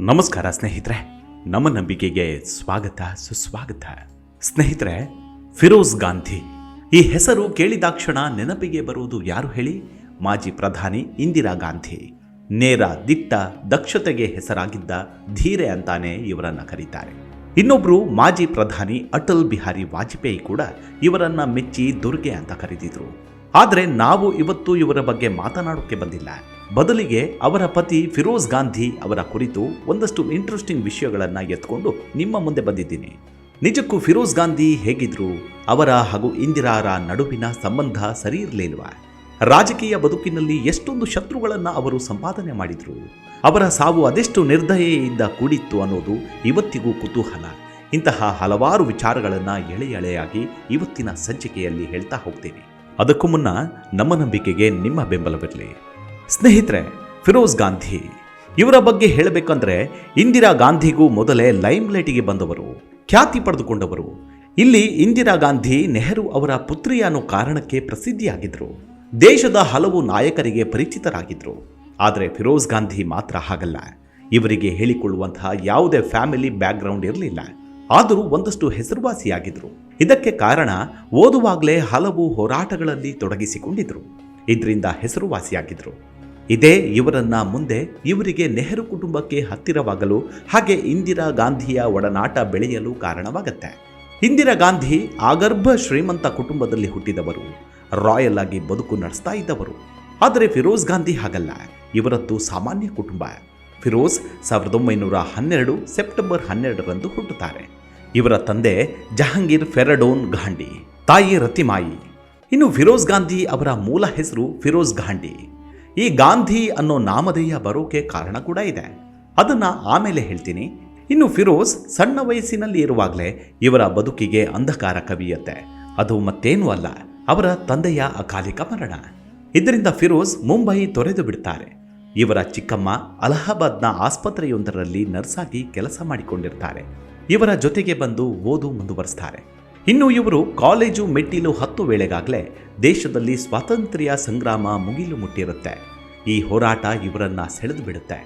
ನಮಸ್ಕಾರ ಸ್ನೇಹಿತರೆ, ನಮ್ಮ ನಂಬಿಕೆಗೆ ಸ್ವಾಗತ ಸುಸ್ವಾಗತ. ಸ್ನೇಹಿತರೆ, ಫಿರೋಜ್ ಗಾಂಧಿ ಈ ಹೆಸರು ಕೇಳಿದಾಕ್ಷಣ ನೆನಪಿಗೆ ಬರುವುದು ಯಾರು ಹೇಳಿ? ಮಾಜಿ ಪ್ರಧಾನಿ ಇಂದಿರಾ ಗಾಂಧಿ. ನೇರ, ದಿಟ್ಟ, ದಕ್ಷತೆಗೆ ಹೆಸರಾಗಿದ್ದ ಧೀರೆ ಅಂತಾನೆ ಇವರನ್ನ ಕರೀತಾರೆ. ಇನ್ನೊಬ್ರು ಮಾಜಿ ಪ್ರಧಾನಿ ಅಟಲ್ ಬಿಹಾರಿ ವಾಜಪೇಯಿ ಕೂಡ ಇವರನ್ನ ಮೆಚ್ಚಿ ದುರ್ಗೆ ಅಂತ ಕರೆದಿದ್ರು. ಆದರೆ ನಾವು ಇವತ್ತು ಇವರ ಬಗ್ಗೆ ಮಾತನಾಡೋಕೆ ಬಂದಿಲ್ಲ. ಬದಲಿಗೆ ಅವರ ಪತಿ ಫಿರೋಜ್ ಗಾಂಧಿ ಅವರ ಕುರಿತು ಒಂದಷ್ಟು ಇಂಟ್ರೆಸ್ಟಿಂಗ್ ವಿಷಯಗಳನ್ನು ಎತ್ಕೊಂಡು ನಿಮ್ಮ ಮುಂದೆ ಬಂದಿದ್ದೀನಿ. ನಿಜಕ್ಕೂ ಫಿರೋಜ್ ಗಾಂಧಿ ಹೇಗಿದ್ರು? ಅವರ ಹಾಗೂ ಇಂದಿರಾರ ನಡುವಿನ ಸಂಬಂಧ ಸರಿ ಇರಲಿಲ್ವಾ? ರಾಜಕೀಯ ಬದುಕಿನಲ್ಲಿ ಎಷ್ಟೊಂದು ಶತ್ರುಗಳನ್ನು ಅವರು ಸಂಪಾದನೆ ಮಾಡಿದ್ರು. ಅವರ ಸಾವು ಅದೆಷ್ಟು ನಿರ್ದಯೆಯಿಂದ ಕೂಡಿತ್ತು ಅನ್ನೋದು ಇವತ್ತಿಗೂ ಕುತೂಹಲ. ಇಂತಹ ಹಲವಾರು ವಿಚಾರಗಳನ್ನು ಎಳೆ ಎಳೆಯಾಗಿ ಇವತ್ತಿನ ಸಂಚಿಕೆಯಲ್ಲಿ ಹೇಳ್ತಾ ಹೋಗ್ತೀನಿ. ಅದಕ್ಕೂ ಮುನ್ನ ನಮ್ಮ ನಂಬಿಕೆಗೆ ನಿಮ್ಮ ಬೆಂಬಲವಿರಲಿ. ಸ್ನೇಹಿತರೆ, ಫಿರೋಜ್ ಗಾಂಧಿ ಇವರ ಬಗ್ಗೆ ಹೇಳಬೇಕಂದ್ರೆ ಇಂದಿರಾ ಗಾಂಧಿಗೂ ಮೊದಲೇ ಲೈಮ್ಲೈಟಿಗೆ ಬಂದವರು, ಖ್ಯಾತಿ ಪಡೆದುಕೊಂಡವರು. ಇಲ್ಲಿ ಇಂದಿರಾ ಗಾಂಧಿ ನೆಹರು ಅವರ ಪುತ್ರಿ ಅನ್ನೋ ಕಾರಣಕ್ಕೆ ಪ್ರಸಿದ್ಧಿಯಾಗಿದ್ರು. ದೇಶದ ಹಲವು ನಾಯಕರಿಗೆ ಪರಿಚಿತರಾಗಿದ್ರು. ಆದರೆ ಫಿರೋಜ್ ಗಾಂಧಿ ಮಾತ್ರ ಹಾಗಲ್ಲ. ಇವರಿಗೆ ಹೇಳಿಕೊಳ್ಳುವಂತಹ ಯಾವುದೇ ಫ್ಯಾಮಿಲಿ ಬ್ಯಾಕ್ಗ್ರೌಂಡ್ ಇರಲಿಲ್ಲ. ಆದರೂ ಒಂದಷ್ಟು ಹೆಸರುವಾಸಿಯಾಗಿದ್ರು. ಇದಕ್ಕೆ ಕಾರಣ ಓದುವಾಗಲೇ ಹಲವು ಹೋರಾಟಗಳಲ್ಲಿ ತೊಡಗಿಸಿಕೊಂಡಿದ್ರು. ಇದರಿಂದ ಹೆಸರುವಾಸಿಯಾಗಿದ್ರು. ಇದೇ ಇವರನ್ನ ಮುಂದೆ ಇವರಿಗೆ ನೆಹರು ಕುಟುಂಬಕ್ಕೆ ಹತ್ತಿರವಾಗಲು ಹಾಗೆ ಇಂದಿರಾ ಗಾಂಧಿಯ ಒಡನಾಟ ಬೆಳೆಯಲು ಕಾರಣವಾಗುತ್ತೆ. ಇಂದಿರಾ ಗಾಂಧಿ ಆಗರ್ಭ ಶ್ರೀಮಂತ ಕುಟುಂಬದಲ್ಲಿ ಹುಟ್ಟಿದವರು, ರಾಯಲ್ ಆಗಿ ಬದುಕು ನಡೆಸ್ತಾ ಇದ್ದವರು. ಆದರೆ ಫಿರೋಜ್ ಗಾಂಧಿ ಹಾಗಲ್ಲ. ಇವರದ್ದು ಸಾಮಾನ್ಯ ಕುಟುಂಬ. ಫಿರೋಜ್ 1912 ಸೆಪ್ಟೆಂಬರ್ 12ರಂದು ಹುಟ್ಟುತ್ತಾರೆ. ಇವರ ತಂದೆ ಜಹಾಂಗೀರ್ ಫೆರಡೋನ್ ಗಾಂಧಿ, ತಾಯಿ ರತಿಮಾಯಿ. ಇನ್ನು ಫಿರೋಜ್ ಗಾಂಧಿ ಅವರ ಮೂಲ ಹೆಸರು ಫಿರೋಜ್ ಗಾಂಧಿ. ಈ ಗಾಂಧಿ ಅನ್ನೋ ನಾಮಧೇಯ ಬರೋಕೆ ಕಾರಣ ಕೂಡ ಇದೆ, ಅದನ್ನ ಆಮೇಲೆ ಹೇಳ್ತೀನಿ. ಇನ್ನು ಫಿರೋಜ್ ಸಣ್ಣ ವಯಸ್ಸಿನಲ್ಲಿ ಇರುವಾಗಲೇ ಇವರ ಬದುಕಿಗೆ ಅಂಧಕಾರ ಕವಿಯತ್ತೆ. ಅದು ಮತ್ತೇನೂ ಅಲ್ಲ, ಅವರ ತಂದೆಯ ಅಕಾಲಿಕ ಮರಣ. ಇದರಿಂದ ಫಿರೋಜ್ ಮುಂಬೈ ತೊರೆದು ಬಿಡ್ತಾರೆ. ಇವರ ಚಿಕ್ಕಮ್ಮ ಅಲಹಾಬಾದ್ನ ಆಸ್ಪತ್ರೆಯೊಂದರಲ್ಲಿ ನರ್ಸ್ ಆಗಿ ಕೆಲಸ ಮಾಡಿಕೊಂಡಿರ್ತಾರೆ. ಇವರ ಜೊತೆಗೆ ಬಂದು ಓದು ಮುಂದುವರಿಸ್ತಾರೆ. ಇನ್ನು ಇವರು ಕಾಲೇಜು ಮೆಟ್ಟಿಲು ಹತ್ತು ವೇಳೆಗಾಗಲೇ ದೇಶದಲ್ಲಿ ಸ್ವಾತಂತ್ರ್ಯ ಸಂಗ್ರಾಮ ಮುಗಿಲು ಮುಟ್ಟಿರುತ್ತೆ. ಈ ಹೋರಾಟ ಇವರನ್ನ ಸೆಳೆದು ಬಿಡುತ್ತೆ.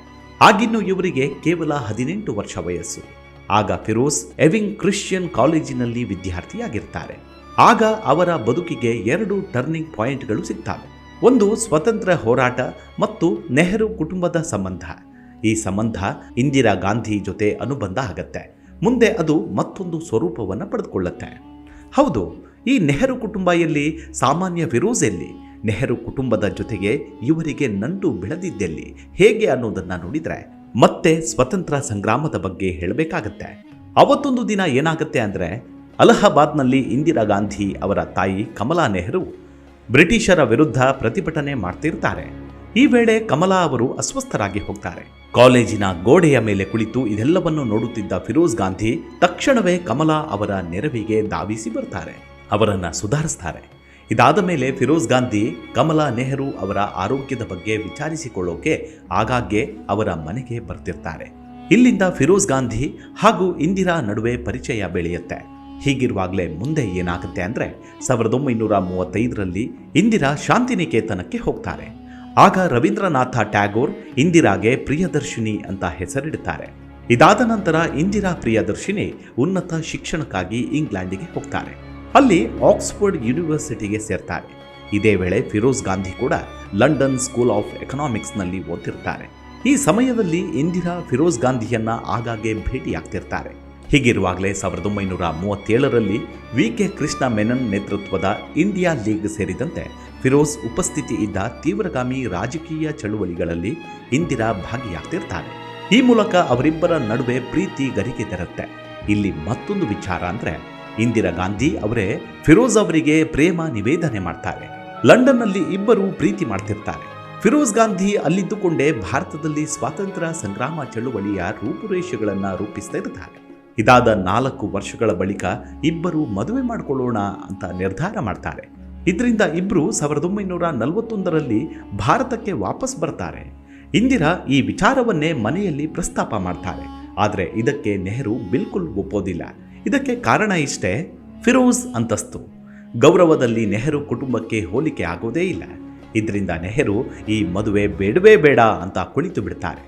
ಆಗಿನ್ನು ಇವರಿಗೆ ಕೇವಲ 18 ವರ್ಷ ವಯಸ್ಸು. ಆಗ ಫಿರೋಜ್ ಎವಿಂಗ್ ಕ್ರಿಶ್ಚಿಯನ್ ಕಾಲೇಜಿನಲ್ಲಿ ವಿದ್ಯಾರ್ಥಿಯಾಗಿರ್ತಾರೆ. ಆಗ ಅವರ ಬದುಕಿಗೆ 2 ಟರ್ನಿಂಗ್ ಪಾಯಿಂಟ್ಗಳು ಸಿಗ್ತವೆ. ಒಂದು ಸ್ವತಂತ್ರ ಹೋರಾಟ ಮತ್ತು ನೆಹರು ಕುಟುಂಬದ ಸಂಬಂಧ. ಈ ಸಂಬಂಧ ಇಂದಿರಾ ಗಾಂಧಿ ಜೊತೆ ಅನುಬಂಧ ಆಗತ್ತೆ. ಮುಂದೆ ಅದು ಮತ್ತೊಂದು ಸ್ವರೂಪವನ್ನು ಪಡೆದುಕೊಳ್ಳುತ್ತೆ. ಹೌದು, ಈ ನೆಹರು ಕುಟುಂಬ ಎಲ್ಲಿ, ಸಾಮಾನ್ಯ ಫಿರೋಜ್ ಎಲ್ಲಿ? ನೆಹರು ಕುಟುಂಬದ ಜೊತೆಗೆ ಇವರಿಗೆ ನಂಟು ಬೆಳೆದಿದ್ದೆಲ್ಲಿ, ಹೇಗೆ ಅನ್ನೋದನ್ನ ನೋಡಿದ್ರೆ ಮತ್ತೆ ಸ್ವತಂತ್ರ ಸಂಗ್ರಾಮದ ಬಗ್ಗೆ ಹೇಳಬೇಕಾಗತ್ತೆ. ಅವತ್ತೊಂದು ದಿನ ಏನಾಗುತ್ತೆ ಅಂದರೆ, ಅಲಹಾಬಾದ್ನಲ್ಲಿ ಇಂದಿರಾ ಗಾಂಧಿ ಅವರ ತಾಯಿ ಕಮಲಾ ನೆಹರು ಬ್ರಿಟಿಷರ ವಿರುದ್ಧ ಪ್ರತಿಭಟನೆ ಮಾಡ್ತಿರ್ತಾರೆ. ಈ ವೇಳೆ ಕಮಲಾ ಅವರು ಅಸ್ವಸ್ಥರಾಗಿ ಹೋಗ್ತಾರೆ. ಕಾಲೇಜಿನ ಗೋಡೆಯ ಮೇಲೆ ಕುಳಿತು ಇದೆಲ್ಲವನ್ನು ನೋಡುತ್ತಿದ್ದ ಫಿರೋಜ್ ಗಾಂಧಿ ತಕ್ಷಣವೇ ಕಮಲಾ ಅವರ ನೆರವಿಗೆ ಧಾವಿಸಿ ಬರ್ತಾರೆ. ಅವರನ್ನು ಸುಧಾರಿಸ್ತಾರೆ. ಇದಾದ ಮೇಲೆ ಫಿರೋಜ್ ಗಾಂಧಿ ಕಮಲಾ ನೆಹರು ಅವರ ಆರೋಗ್ಯದ ಬಗ್ಗೆ ವಿಚಾರಿಸಿಕೊಳ್ಳೋಕೆ ಆಗಾಗ್ಗೆ ಅವರ ಮನೆಗೆ ಬರ್ತಿರ್ತಾರೆ. ಇಲ್ಲಿಂದ ಫಿರೋಜ್ ಗಾಂಧಿ ಹಾಗೂ ಇಂದಿರಾ ನಡುವೆ ಪರಿಚಯ ಬೆಳೆಯುತ್ತೆ. ಹೀಗಿರುವಾಗಲೇ ಮುಂದೆ ಏನಾಗುತ್ತೆ ಅಂದರೆ 1935ರಲ್ಲಿ ಇಂದಿರಾ ಶಾಂತಿನಿಕೇತನಕ್ಕೆ ಹೋಗ್ತಾರೆ. ಆಗ ರವೀಂದ್ರನಾಥ ಟ್ಯಾಗೋರ್ ಇಂದಿರಾಗೆ ಪ್ರಿಯದರ್ಶಿನಿ ಅಂತ ಹೆಸರಿಡುತ್ತಾರೆ. ಇದಾದ ನಂತರ ಇಂದಿರಾ ಪ್ರಿಯದರ್ಶಿನಿ ಉನ್ನತ ಶಿಕ್ಷಣಕ್ಕಾಗಿ ಇಂಗ್ಲೆಂಡಿಗೆ ಹೋಗ್ತಾರೆ. ಅಲ್ಲಿ ಆಕ್ಸ್ಫರ್ಡ್ ಯೂನಿವರ್ಸಿಟಿಗೆ ಸೇರ್ತಾರೆ. ಇದೇ ವೇಳೆ ಫಿರೋಜ್ ಗಾಂಧಿ ಕೂಡ ಲಂಡನ್ ಸ್ಕೂಲ್ ಆಫ್ ಎಕನಾಮಿಕ್ಸ್ನಲ್ಲಿ ಓದ್ತಿರ್ತಾರೆ. ಈ ಸಮಯದಲ್ಲಿ ಇಂದಿರಾ ಫಿರೋಜ್ ಗಾಂಧಿಯನ್ನ ಆಗಾಗ್ಗೆ ಭೇಟಿಯಾಗ್ತಿರ್ತಾರೆ. ಹೀಗಿರುವಾಗಲೇ 1937ರಲ್ಲಿ ವಿ.ಕೆ. ಕೃಷ್ಣ ಮೆನನ್ ನೇತೃತ್ವದ ಇಂಡಿಯಾ ಲೀಗ್ ಸೇರಿದಂತೆ ಫಿರೋಜ್ ಉಪಸ್ಥಿತಿ ಇದ್ದ ತೀವ್ರಗಾಮಿ ರಾಜಕೀಯ ಚಳುವಳಿಗಳಲ್ಲಿ ಇಂದಿರಾ ಭಾಗಿಯಾಗ್ತಿರ್ತಾರೆ. ಈ ಮೂಲಕ ಅವರಿಬ್ಬರ ನಡುವೆ ಪ್ರೀತಿ ಗರಿಗೆದರುತ್ತೆ. ಇಲ್ಲಿ ಮತ್ತೊಂದು ವಿಚಾರ ಅಂದರೆ, ಇಂದಿರಾ ಗಾಂಧಿ ಅವರೇ ಫಿರೋಜ್ ಅವರಿಗೆ ಪ್ರೇಮ ನಿವೇದನೆ ಮಾಡ್ತಾರೆ. ಲಂಡನ್ನಲ್ಲಿ ಇಬ್ಬರು ಪ್ರೀತಿ ಮಾಡ್ತಿರ್ತಾರೆ. ಫಿರೋಜ್ ಗಾಂಧಿ ಅಲ್ಲಿದ್ದುಕೊಂಡೇ ಭಾರತದಲ್ಲಿ ಸ್ವಾತಂತ್ರ್ಯ ಸಂಗ್ರಾಮ ಚಳುವಳಿಯ ರೂಪುರೇಷೆಗಳನ್ನು ರೂಪಿಸ್ತಾ ಇರ್ತಾರೆ. ಇದಾದ 4 ವರ್ಷಗಳ ಬಳಿಕ ಇಬ್ಬರು ಮದುವೆ ಮಾಡಿಕೊಳ್ಳೋಣ ಅಂತ ನಿರ್ಧಾರ ಮಾಡ್ತಾರೆ. ಇದರಿಂದ ಇಬ್ಬರು 1941ರಲ್ಲಿ ಭಾರತಕ್ಕೆ ವಾಪಸ್ ಬರ್ತಾರೆ. ಇಂದಿರಾ ಈ ವಿಚಾರವನ್ನೇ ಮನೆಯಲ್ಲಿ ಪ್ರಸ್ತಾಪ ಮಾಡ್ತಾರೆ. ಆದರೆ ಇದಕ್ಕೆ ನೆಹರು ಬಿಲ್ಕುಲ್ ಒಪ್ಪೋದಿಲ್ಲ. ಇದಕ್ಕೆ ಕಾರಣ ಇಷ್ಟೇ, ಫಿರೋಜ್ ಅಂತಸ್ತು, ಗೌರವದಲ್ಲಿ ನೆಹರು ಕುಟುಂಬಕ್ಕೆ ಹೋಲಿಕೆ ಆಗೋದೇ ಇಲ್ಲ. ಇದರಿಂದ ನೆಹರು ಈ ಮದುವೆ ಬೇಡವೇ ಬೇಡ ಅಂತ ಕುಳಿತು ಬಿಡ್ತಾರೆ.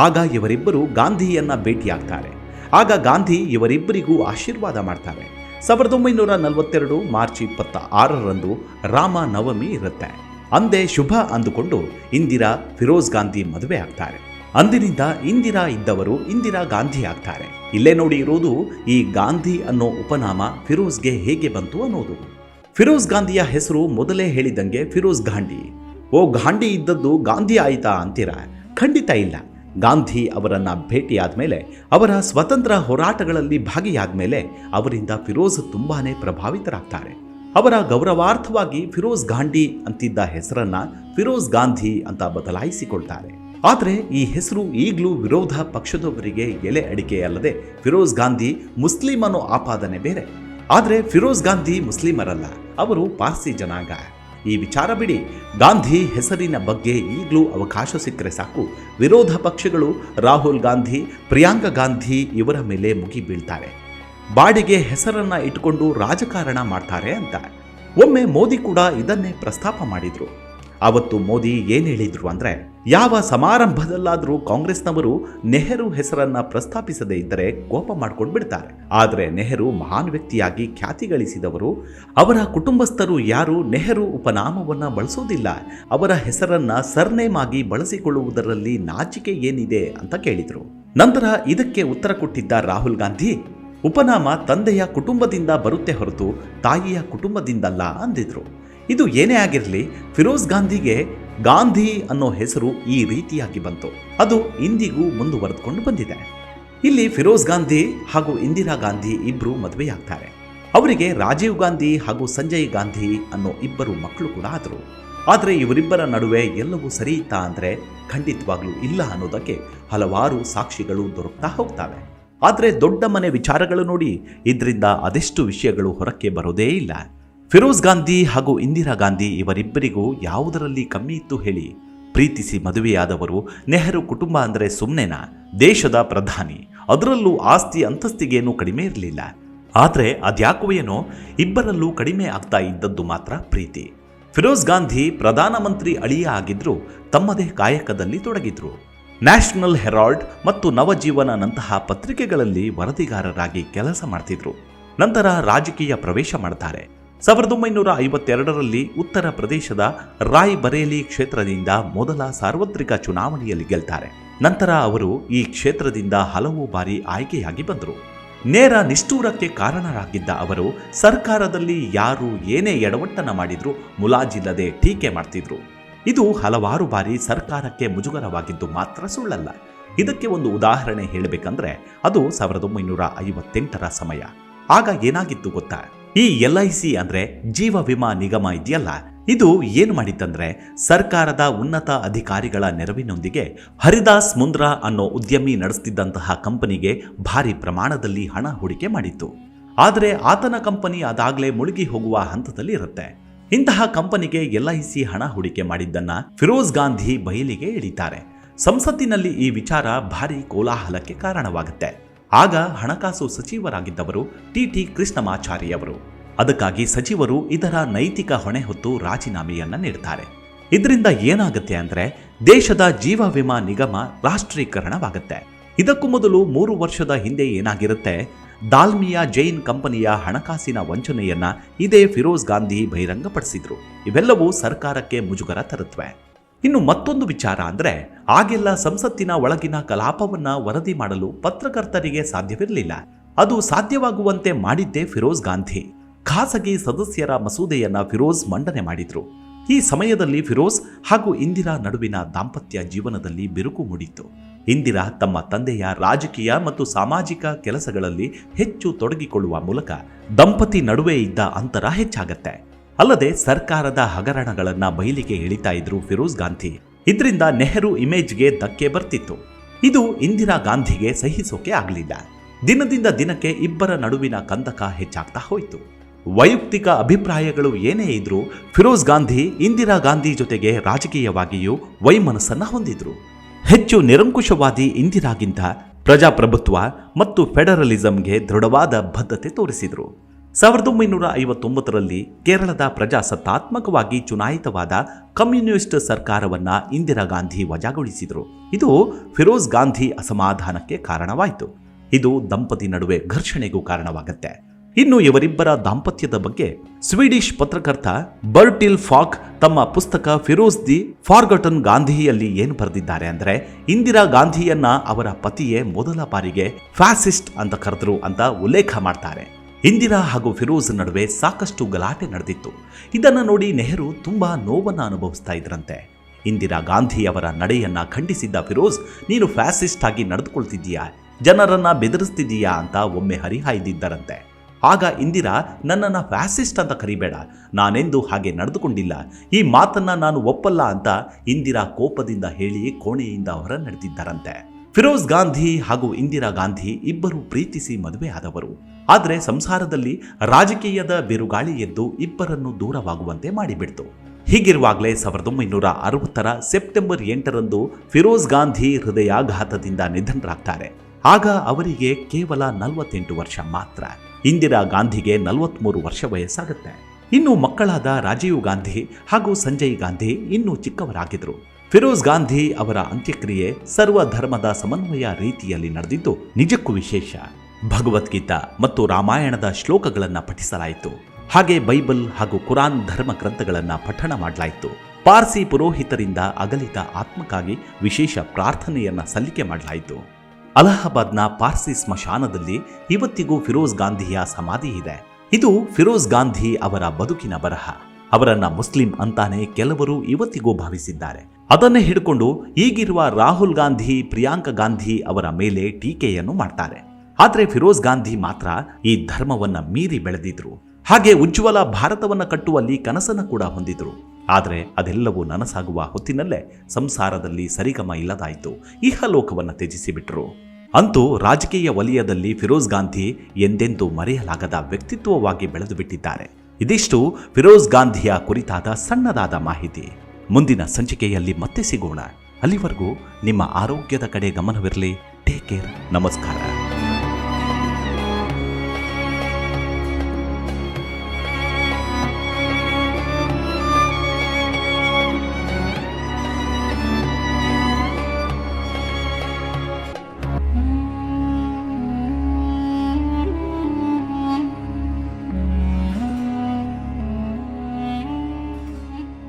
ಆಗ ಇವರಿಬ್ಬರು ಗಾಂಧಿಯನ್ನ ಭೇಟಿಯಾಗ್ತಾರೆ. ಆಗ ಗಾಂಧಿ ಇವರಿಬ್ಬರಿಗೂ ಆಶೀರ್ವಾದ ಮಾಡ್ತಾರೆ. 1942 ಮಾರ್ಚ್ 26ರಂದು ರಾಮ ನವಮಿ ಇರುತ್ತೆ. ಅಂದೇ ಶುಭ ಅಂದುಕೊಂಡು ಇಂದಿರಾ ಫಿರೋಜ್ ಗಾಂಧಿ ಮದುವೆ ಆಗ್ತಾರೆ. ಅಂದಿನಿಂದ ಇಂದಿರಾ ಇದ್ದವರು ಇಂದಿರಾ ಗಾಂಧಿ ಆಗ್ತಾರೆ. ಇಲ್ಲೇ ನೋಡಿ ಇರೋದು ಈ ಗಾಂಧಿ ಅನ್ನೋ ಉಪನಾಮ ಫಿರೋಜ್ಗೆ ಹೇಗೆ ಬಂತು ಅನ್ನೋದು. ಫಿರೋಜ್ ಗಾಂಧಿಯ ಹೆಸರು ಮೊದಲೇ ಹೇಳಿದಂಗೆ ಫಿರೋಜ್ ಗಾಂಧಿ. ಓ, ಗಾಂಧಿ ಇದ್ದದ್ದು ಗಾಂಧಿ ಆಯ್ತಾ ಅಂತೀರಾ? ಖಂಡಿತ ಇಲ್ಲ. ಗಾಂಧಿ ಅವರನ್ನ ಭೇಟಿಯಾದ ಮೇಲೆ, ಅವರ ಸ್ವತಂತ್ರ ಹೋರಾಟಗಳಲ್ಲಿ ಭಾಗಿಯಾದ ಮೇಲೆ ಅವರಿಂದ ಫಿರೋಜ್ ತುಂಬಾನೇ ಪ್ರಭಾವಿತರಾಗ್ತಾರೆ. ಅವರ ಗೌರವಾರ್ಥವಾಗಿ ಫಿರೋಜ್ ಗಾಂಧಿ ಅಂತಿದ್ದ ಹೆಸರನ್ನ ಫಿರೋಜ್ ಗಾಂಧಿ ಅಂತ ಬದಲಾಯಿಸಿಕೊಳ್ತಾರೆ. ಆದರೆ ಈ ಹೆಸರು ಈಗಲೂ ವಿರೋಧ ಪಕ್ಷದವರಿಗೆ ಎಲೆ ಅಡಿಕೆಯಲ್ಲದೆ ಫಿರೋಜ್ ಗಾಂಧಿ ಮುಸ್ಲಿಂ ಅನ್ನೋ ಆಪಾದನೆ ಬೇರೆ. ಆದರೆ ಫಿರೋಜ್ ಗಾಂಧಿ ಮುಸ್ಲಿಮರಲ್ಲ, ಅವರು ಪಾರ್ಸಿ ಜನಾಂಗ. ಈ ವಿಚಾರ ಬಿಡಿ. ಗಾಂಧಿ ಹೆಸರಿನ ಬಗ್ಗೆ ಈಗಲೂ ಅವಕಾಶ ಸಿಕ್ಕರೆ ಸಾಕು ವಿರೋಧ ಪಕ್ಷಗಳು ರಾಹುಲ್ ಗಾಂಧಿ, ಪ್ರಿಯಾಂಕಾ ಗಾಂಧಿ ಇವರ ಮೇಲೆ ಮುಗಿ ಬೀಳ್ತಾರೆ. ಬಾಡಿಗೆ ಹೆಸರನ್ನ ಇಟ್ಟುಕೊಂಡು ರಾಜಕಾರಣ ಮಾಡ್ತಾರೆ ಅಂತ. ಒಮ್ಮೆ ಮೋದಿ ಕೂಡ ಇದನ್ನೇ ಪ್ರಸ್ತಾಪ ಮಾಡಿದ್ರು. ಅವತ್ತು ಮೋದಿ ಏನು ಹೇಳಿದ್ರು ಅಂದ್ರೆ, ಯಾವ ಸಮಾರಂಭದಲ್ಲಾದರೂ ಕಾಂಗ್ರೆಸ್ನವರು ನೆಹರು ಹೆಸರನ್ನ ಪ್ರಸ್ತಾಪಿಸದೇ ಇದ್ದರೆ ಕೋಪ ಮಾಡ್ಕೊಂಡು ಬಿಡ್ತಾರೆ. ಆದರೆ ನೆಹರು ಮಹಾನ್ ವ್ಯಕ್ತಿಯಾಗಿ ಖ್ಯಾತಿ ಗಳಿಸಿದವರು. ಅವರ ಕುಟುಂಬಸ್ಥರು ಯಾರು ನೆಹರು ಉಪನಾಮವನ್ನ ಬಳಸೋದಿಲ್ಲ. ಅವರ ಹೆಸರನ್ನ ಸರ್ನೇಮ್ ಆಗಿ ಬಳಸಿಕೊಳ್ಳುವುದರಲ್ಲಿ ನಾಚಿಕೆ ಏನಿದೆ ಅಂತ ಕೇಳಿದ್ರು. ನಂತರ ಇದಕ್ಕೆ ಉತ್ತರ ಕೊಟ್ಟಿದ್ದ ರಾಹುಲ್ ಗಾಂಧಿ, ಉಪನಾಮ ತಂದೆಯ ಕುಟುಂಬದಿಂದ ಬರುತ್ತೆ ಹೊರತು ತಾಯಿಯ ಕುಟುಂಬದಿಂದಲ್ಲ ಅಂದಿದ್ರು. ಇದು ಏನೇ ಆಗಿರಲಿ, ಫಿರೋಜ್ ಗಾಂಧಿಗೆ ಗಾಂಧಿ ಅನ್ನೋ ಹೆಸರು ಈ ರೀತಿಯಾಗಿ ಬಂತು. ಅದು ಇಂದಿಗೂ ಮುಂದುವರೆದುಕೊಂಡು ಬಂದಿದೆ. ಇಲ್ಲಿ ಫಿರೋಜ್ ಗಾಂಧಿ ಹಾಗೂ ಇಂದಿರಾ ಗಾಂಧಿ ಇಬ್ಬರು ಮದುವೆಯಾಗ್ತಾರೆ. ಅವರಿಗೆ ರಾಜೀವ್ ಗಾಂಧಿ ಹಾಗೂ ಸಂಜಯ್ ಗಾಂಧಿ ಅನ್ನೋ ಇಬ್ಬರು ಮಕ್ಕಳು ಕೂಡ ಆದರು. ಆದರೆ ಇವರಿಬ್ಬರ ನಡುವೆ ಎಲ್ಲವೂ ಸರಿ ಇತ್ತಾ ಅಂದರೆ ಖಂಡಿತವಾಗ್ಲೂ ಇಲ್ಲ ಅನ್ನೋದಕ್ಕೆ ಹಲವಾರು ಸಾಕ್ಷಿಗಳು ದೊರಕ್ತಾ ಹೋಗ್ತವೆ. ಆದರೆ ದೊಡ್ಡ ಮನೆ ವಿಚಾರಗಳು ನೋಡಿ ಇದರಿಂದ ಅದೆಷ್ಟು ವಿಷಯಗಳು ಹೊರಕ್ಕೆ ಬರೋದೇ ಇಲ್ಲ. ಫಿರೋಜ್ ಗಾಂಧಿ ಹಾಗೂ ಇಂದಿರಾ ಗಾಂಧಿ ಇವರಿಬ್ಬರಿಗೂ ಯಾವುದರಲ್ಲಿ ಕಮ್ಮಿ ಇತ್ತು ಹೇಳಿ? ಪ್ರೀತಿಸಿ ಮದುವೆಯಾದವರು. ನೆಹರು ಕುಟುಂಬ ಅಂದರೆ ಸುಮ್ಮನೆನಾ? ದೇಶದ ಪ್ರಧಾನಿ, ಅದರಲ್ಲೂ ಆಸ್ತಿ ಅಂತಸ್ತಿಗೇನೂ ಕಡಿಮೆ ಇರಲಿಲ್ಲ. ಆದರೆ ಅದ್ಯಾಕೋ ಏನೋ ಇಬ್ಬರಲ್ಲೂ ಕಡಿಮೆ ಆಗ್ತಾ ಇದ್ದದ್ದು ಮಾತ್ರ ಪ್ರೀತಿ. ಫಿರೋಜ್ ಗಾಂಧಿ ಪ್ರಧಾನಮಂತ್ರಿ ಅಳಿಯ ಆಗಿದ್ರು, ತಮ್ಮದೇ ಕಾಯಕದಲ್ಲಿ ತೊಡಗಿದ್ರು. ನ್ಯಾಷನಲ್ ಹೆರಾಲ್ಡ್ ಮತ್ತು ನವಜೀವನಂತಹ ಪತ್ರಿಕೆಗಳಲ್ಲಿ ವರದಿಗಾರರಾಗಿ ಕೆಲಸ ಮಾಡ್ತಿದ್ರು. ನಂತರ ರಾಜಕೀಯ ಪ್ರವೇಶ ಮಾಡ್ತಾರೆ. 1952ರಲ್ಲಿ ಉತ್ತರ ಪ್ರದೇಶದ ರಾಯ್ ಬರೇಲಿ ಕ್ಷೇತ್ರದಿಂದ ಮೊದಲ ಸಾರ್ವತ್ರಿಕ ಚುನಾವಣೆಯಲ್ಲಿ ಗೆಲ್ತಾರೆ. ನಂತರ ಅವರು ಈ ಕ್ಷೇತ್ರದಿಂದ ಹಲವು ಬಾರಿ ಆಯ್ಕೆಯಾಗಿ ಬಂದರು. ನೇರ ನಿಷ್ಠೂರಕ್ಕೆ ಕಾರಣರಾಗಿದ್ದ ಅವರು ಸರ್ಕಾರದಲ್ಲಿ ಯಾರು ಏನೇ ಎಡವಟ್ಟನ ಮಾಡಿದ್ರೂ ಮುಲಾಜಿಲ್ಲದೆ ಟೀಕೆ ಮಾಡ್ತಿದ್ರು. ಇದು ಹಲವಾರು ಬಾರಿ ಸರ್ಕಾರಕ್ಕೆ ಮುಜುಗರವಾಗಿದ್ದು ಮಾತ್ರ ಸುಳ್ಳಲ್ಲ. ಇದಕ್ಕೆ ಒಂದು ಉದಾಹರಣೆ ಹೇಳಬೇಕಂದ್ರೆ ಅದು 1958ರ ಸಮಯ. ಆಗ ಏನಾಗಿತ್ತು ಗೊತ್ತಾ? ಈ LIC ಅಂದ್ರೆ ಜೀವ ವಿಮಾ ನಿಗಮ ಇದೆಯಲ್ಲ, ಇದು ಏನು ಮಾಡಿತ್ತಂದ್ರೆ ಸರ್ಕಾರದ ಉನ್ನತ ಅಧಿಕಾರಿಗಳ ನೆರವಿನೊಂದಿಗೆ ಹರಿದಾಸ್ ಮುಂದ್ರಾ ಅನ್ನೋ ಉದ್ಯಮಿ ನಡೆಸ್ತಿದ್ದಂತಹ ಕಂಪನಿಗೆ ಭಾರಿ ಪ್ರಮಾಣದಲ್ಲಿ ಹಣ ಹೂಡಿಕೆ ಮಾಡಿತ್ತು. ಆದರೆ ಆತನ ಕಂಪನಿ ಅದಾಗಲೇ ಮುಳುಗಿ ಹೋಗುವ ಹಂತದಲ್ಲಿ ಇರುತ್ತೆ. ಇಂತಹ ಕಂಪನಿಗೆ LIC ಹಣ ಹೂಡಿಕೆ ಮಾಡಿದ್ದನ್ನ ಫಿರೋಜ್ ಗಾಂಧಿ ಬಯಲಿಗೆ ಎಳಿತಾರೆ. ಸಂಸತ್ತಿನಲ್ಲಿ ಈ ವಿಚಾರ ಭಾರಿ ಕೋಲಾಹಲಕ್ಕೆ ಕಾರಣವಾಗುತ್ತೆ. ಆಗ ಹಣಕಾಸು ಸಚಿವರಾಗಿದ್ದವರು TT ಕೃಷ್ಣಮಾಚಾರಿ ಅವರು. ಅದಕ್ಕಾಗಿ ಸಚಿವರು ಇದರ ನೈತಿಕ ಹೊಣೆ ಹೊತ್ತು ರಾಜೀನಾಮೆಯನ್ನ ನೀಡ್ತಾರೆ. ಇದರಿಂದ ಏನಾಗುತ್ತೆ ಅಂದ್ರೆ ದೇಶದ ಜೀವ ವಿಮಾ ನಿಗಮ ರಾಷ್ಟ್ರೀಕರಣವಾಗುತ್ತೆ. ಇದಕ್ಕೂ ಮೊದಲು 3 ವರ್ಷದ ಹಿಂದೆ ಏನಾಗಿರುತ್ತೆ, ದಾಲ್ಮಿಯಾ ಜೈನ್ ಕಂಪನಿಯ ಹಣಕಾಸಿನ ವಂಚನೆಯನ್ನ ಇದೇ ಫಿರೋಜ್ ಗಾಂಧಿ ಬಹಿರಂಗಪಡಿಸಿದ್ರು. ಇವೆಲ್ಲವೂ ಸರ್ಕಾರಕ್ಕೆ ಮುಜುಗರ ತರುತ್ತವೆ. ಇನ್ನು ಮತ್ತೊಂದು ವಿಚಾರ ಅಂದ್ರೆ ಆಗೆಲ್ಲ ಸಂಸತ್ತಿನ ಒಳಗಿನ ಕಲಾಪವನ್ನ ವರದಿ ಮಾಡಲು ಪತ್ರಕರ್ತರಿಗೆ ಸಾಧ್ಯವಿರಲಿಲ್ಲ. ಅದು ಸಾಧ್ಯವಾಗುವಂತೆ ಮಾಡಿದ್ದೇ ಫಿರೋಜ್ ಗಾಂಧಿ. ಖಾಸಗಿ ಸದಸ್ಯರ ಮಸೂದೆಯನ್ನ ಫಿರೋಜ್ ಮಂಡನೆ ಮಾಡಿದ್ರು. ಈ ಸಮಯದಲ್ಲಿ ಫಿರೋಜ್ ಹಾಗೂ ಇಂದಿರಾ ನಡುವಿನ ದಾಂಪತ್ಯ ಜೀವನದಲ್ಲಿ ಬಿರುಕು ಮೂಡಿತ್ತು. ಇಂದಿರಾ ತಮ್ಮ ತಂದೆಯ ರಾಜಕೀಯ ಮತ್ತು ಸಾಮಾಜಿಕ ಕೆಲಸಗಳಲ್ಲಿ ಹೆಚ್ಚು ತೊಡಗಿಕೊಳ್ಳುವ ಮೂಲಕ ದಂಪತಿ ನಡುವೆ ಇದ್ದ ಅಂತರ ಹೆಚ್ಚಾಗತ್ತೆ. ಅಲ್ಲದೆ ಸರ್ಕಾರದ ಹಗರಣಗಳನ್ನ ಬಯಲಿಗೆ ಎಳಿತಾ ಇದ್ರು ಫಿರೋಜ್ ಗಾಂಧಿ. ಇದರಿಂದ ನೆಹರು ಇಮೇಜ್ಗೆ ಧಕ್ಕೆ ಬರ್ತಿತ್ತು. ಇದು ಇಂದಿರಾ ಗಾಂಧಿಗೆ ಸಹಿಸೋಕೆ ಆಗಲಿಲ್ಲ. ದಿನದಿಂದ ದಿನಕ್ಕೆ ಇಬ್ಬರ ನಡುವಿನ ಕಂದಕ ಹೆಚ್ಚಾಗ್ತಾ ಹೋಯಿತು. ವೈಯಕ್ತಿಕ ಅಭಿಪ್ರಾಯಗಳು ಏನೇ ಇದ್ರೂ ಫಿರೋಜ್ ಗಾಂಧಿ ಇಂದಿರಾ ಗಾಂಧಿ ಜೊತೆಗೆ ರಾಜಕೀಯವಾಗಿಯೂ ವೈಮನಸ್ಸನ್ನ ಹೊಂದಿದ್ರು. ಹೆಚ್ಚು ನಿರಂಕುಶವಾದಿ ಇಂದಿರಾಗಿಂತ ಪ್ರಜಾಪ್ರಭುತ್ವ ಮತ್ತು ಫೆಡರಲಿಸಂಗೆ ದೃಢವಾದ ಬದ್ಧತೆ ತೋರಿಸಿದ್ರು. 1959ರಲ್ಲಿ ಕೇರಳದ ಪ್ರಜಾಸತ್ತಾತ್ಮಕವಾಗಿ ಚುನಾಯಿತವಾದ ಕಮ್ಯುನಿಸ್ಟ್ ಸರ್ಕಾರವನ್ನ ಇಂದಿರಾ ಗಾಂಧಿ ವಜಾಗೊಳಿಸಿದರು. ಇದು ಫಿರೋಜ್ ಗಾಂಧಿ ಅಸಮಾಧಾನಕ್ಕೆ ಕಾರಣವಾಯಿತು. ಇದು ದಂಪತಿ ನಡುವೆ ಘರ್ಷಣೆಗೂ ಕಾರಣವಾಗುತ್ತೆ. ಇನ್ನು ಇವರಿಬ್ಬರ ದಾಂಪತ್ಯದ ಬಗ್ಗೆ ಸ್ವೀಡಿಷ್ ಪತ್ರಕರ್ತ ಬರ್ಟಿಲ್ ಫಾಕ್ ತಮ್ಮ ಪುಸ್ತಕ ಫಿರೋಜ್ ದಿ ಫಾರ್ಗಟನ್ ಗಾಂಧಿಯಲ್ಲಿ ಏನು ಬರೆದಿದ್ದಾರೆ ಅಂದ್ರೆ, ಇಂದಿರಾ ಗಾಂಧಿಯನ್ನ ಅವರ ಪತಿಯೇ ಮೊದಲ ಬಾರಿಗೆ ಫ್ಯಾಸಿಸ್ಟ್ ಅಂತ ಕರೆದ್ರು ಅಂತ ಉಲ್ಲೇಖ ಮಾಡ್ತಾರೆ. ಇಂದಿರಾ ಹಾಗೂ ಫಿರೋಜ್ ನಡುವೆ ಸಾಕಷ್ಟು ಗಲಾಟೆ ನಡೆದಿತ್ತು. ಇದನ್ನು ನೋಡಿ ನೆಹರು ತುಂಬಾ ನೋವನ್ನು ಅನುಭವಿಸ್ತಾ ಇದ್ರಂತೆ. ಇಂದಿರಾ ಗಾಂಧಿ ಅವರ ನಡೆಯನ್ನ ಖಂಡಿಸಿದ್ದ ಫಿರೋಜ್, ನೀನು ಫ್ಯಾಸಿಸ್ಟ್ ಆಗಿ ನಡೆದುಕೊಳ್ತಿದ್ದೀಯಾ, ಜನರನ್ನ ಬೆದರಿಸ್ತಿದ್ದೀಯಾ ಅಂತ ಒಮ್ಮೆ ಹರಿಹಾಯ್ದಿದ್ದರಂತೆ. ಆಗ ಇಂದಿರಾ, ನನ್ನನ್ನು ಫ್ಯಾಸಿಸ್ಟ್ ಅಂತ ಕರಿಬೇಡ, ನಾನೆಂದು ಹಾಗೆ ನಡೆದುಕೊಂಡಿಲ್ಲ, ಈ ಮಾತನ್ನ ನಾನು ಒಪ್ಪಲ್ಲ ಅಂತ ಇಂದಿರಾ ಕೋಪದಿಂದ ಹೇಳಿ ಕೋಣೆಯಿಂದ ಹೊರ ನಡೆದಿದ್ದಾರಂತೆ. ಫಿರೋಜ್ ಗಾಂಧಿ ಹಾಗೂ ಇಂದಿರಾ ಗಾಂಧಿ ಇಬ್ಬರು ಪ್ರೀತಿಸಿ ಮದುವೆ ಆದವರು. ಆದರೆ ಸಂಸಾರದಲ್ಲಿ ರಾಜಕೀಯದ ಬಿರುಗಾಳಿ ಎದ್ದು ಇಬ್ಬರನ್ನು ದೂರವಾಗುವಂತೆ ಮಾಡಿಬಿಡ್ತು. ಹೀಗಿರುವಾಗಲೇ 1960ರ ಸೆಪ್ಟೆಂಬರ್ 8ರಂದು ಫಿರೋಜ್ ಗಾಂಧಿ ಹೃದಯಾಘಾತದಿಂದ ನಿಧನರಾಗ್ತಾರೆ. ಆಗ ಅವರಿಗೆ ಕೇವಲ 48 ವರ್ಷ ಮಾತ್ರ. ಇಂದಿರಾ ಗಾಂಧಿಗೆ 43 ವರ್ಷ ವಯಸ್ಸಾಗುತ್ತೆ. ಇನ್ನು ಮಕ್ಕಳಾದ ರಾಜೀವ್ ಗಾಂಧಿ ಹಾಗೂ ಸಂಜಯ್ ಗಾಂಧಿ ಇನ್ನೂ ಚಿಕ್ಕವರಾಗಿದ್ರು. ಫಿರೋಜ್ ಗಾಂಧಿ ಅವರ ಅಂತ್ಯಕ್ರಿಯೆ ಸರ್ವಧರ್ಮದ ಸಮನ್ವಯ ರೀತಿಯಲ್ಲಿ ನಡೆದಿದ್ದು ನಿಜಕ್ಕೂ ವಿಶೇಷ. ಭಗವದ್ಗೀತಾ ಮತ್ತು ರಾಮಾಯಣದ ಶ್ಲೋಕಗಳನ್ನು ಪಠಿಸಲಾಯಿತು. ಹಾಗೆ ಬೈಬಲ್ ಹಾಗೂ ಕುರಾನ್ ಧರ್ಮ ಗ್ರಂಥಗಳನ್ನು ಪಠಣ ಮಾಡಲಾಯಿತು. ಪಾರ್ಸಿ ಪುರೋಹಿತರಿಂದ ಅಗಲಿದ ಆತ್ಮಕ್ಕಾಗಿ ವಿಶೇಷ ಪ್ರಾರ್ಥನೆಯನ್ನ ಸಲ್ಲಿಕೆ ಮಾಡಲಾಯಿತು. ಅಲಹಾಬಾದ್ನ ಪಾರ್ಸಿ ಸ್ಮಶಾನದಲ್ಲಿ ಇವತ್ತಿಗೂ ಫಿರೋಜ್ ಗಾಂಧಿಯ ಸಮಾಧಿ ಇದೆ. ಇದು ಫಿರೋಜ್ ಗಾಂಧಿ ಅವರ ಬದುಕಿನ ಬರಹ. ಅವರನ್ನ ಮುಸ್ಲಿಂ ಅಂತಾನೆ ಕೆಲವರು ಇವತ್ತಿಗೂ ಭಾವಿಸಿದ್ದಾರೆ. ಅದನ್ನೇ ಹಿಡ್ಕೊಂಡು ಈಗಿರುವ ರಾಹುಲ್ ಗಾಂಧಿ, ಪ್ರಿಯಾಂಕಾ ಗಾಂಧಿ ಅವರ ಮೇಲೆ ಟೀಕೆಯನ್ನು ಮಾಡ್ತಾರೆ. ಆದ್ರೆ ಫಿರೋಜ್ ಗಾಂಧಿ ಮಾತ್ರ ಈ ಧರ್ಮವನ್ನ ಮೀರಿ ಬೆಳೆದಿದ್ರು. ಹಾಗೆ ಉಜ್ವಲ ಭಾರತವನ್ನ ಕಟ್ಟುವಲ್ಲಿ ಕನಸನ್ನು ಕೂಡ ಹೊಂದಿದ್ರು. ಆದರೆ ಅದೆಲ್ಲವೂ ನನಸಾಗುವ ಹೊತ್ತಿನಲ್ಲೇ ಸಂಸಾರದಲ್ಲಿ ಸರಿಗಮ ಇಲ್ಲದಾಯಿತು. ಇಹಲೋಕವನ್ನು ತ್ಯಜಿಸಿಬಿಟ್ರು. ಅಂತೂ ರಾಜಕೀಯ ವಲಯದಲ್ಲಿ ಫಿರೋಜ್ ಗಾಂಧಿ ಎಂದೆಂದೂ ಮರೆಯಲಾಗದ ವ್ಯಕ್ತಿತ್ವವಾಗಿ ಬೆಳೆದು ಬಿಟ್ಟಿದ್ದಾರೆ. ಇದಿಷ್ಟು ಫಿರೋಜ್ ಗಾಂಧಿಯ ಕುರಿತಾದ ಸಣ್ಣದಾದ ಮಾಹಿತಿ. ಮುಂದಿನ ಸಂಚಿಕೆಯಲ್ಲಿ ಮತ್ತೆ ಸಿಗೋಣ. ಅಲ್ಲಿವರೆಗೂ ನಿಮ್ಮ ಆರೋಗ್ಯದ ಕಡೆ ಗಮನವಿರಲಿ. Take care. ನಮಸ್ಕಾರ.